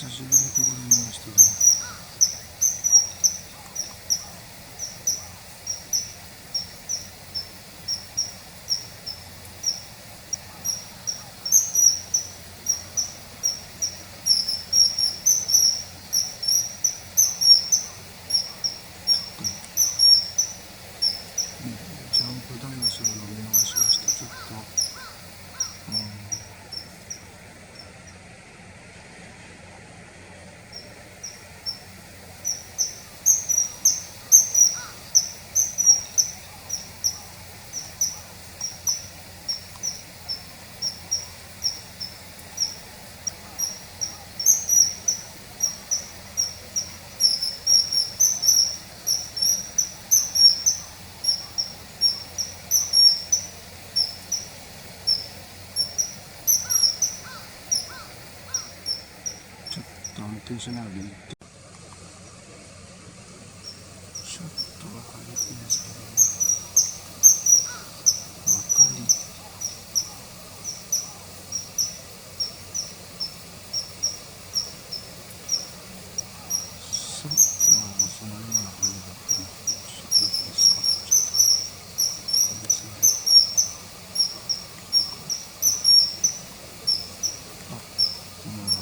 久しぶりにここで見ましたね。ジャンプ台をするのを見逃しました。ちょっと、安定しないので行って、ちょっと分かりにくいですけどね。分かりさっきはそのような感じだったので、ちょっとですか、ちょっと別に、まだ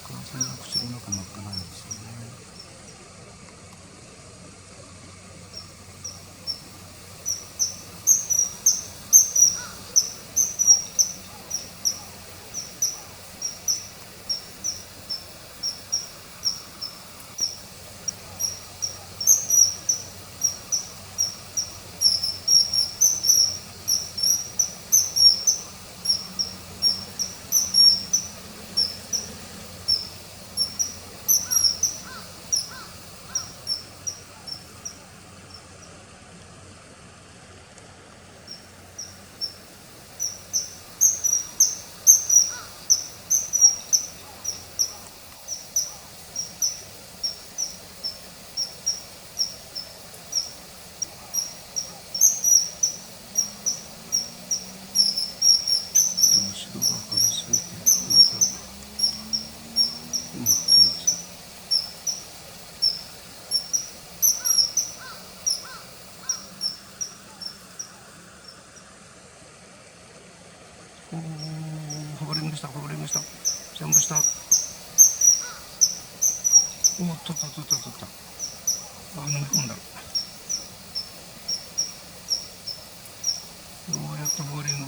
完全な口の中真っ赤なんですよね。後ろがかみすぎてなかなかうまく取れません。ホバリングした、ホバリングした、ジャンプした。取った。飲み込んだ。ようやっとボーリング。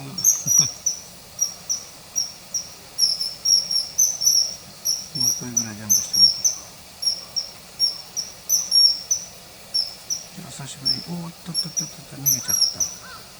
もう一回ぐらいジャンプしてみると。久しぶりに、逃げちゃった。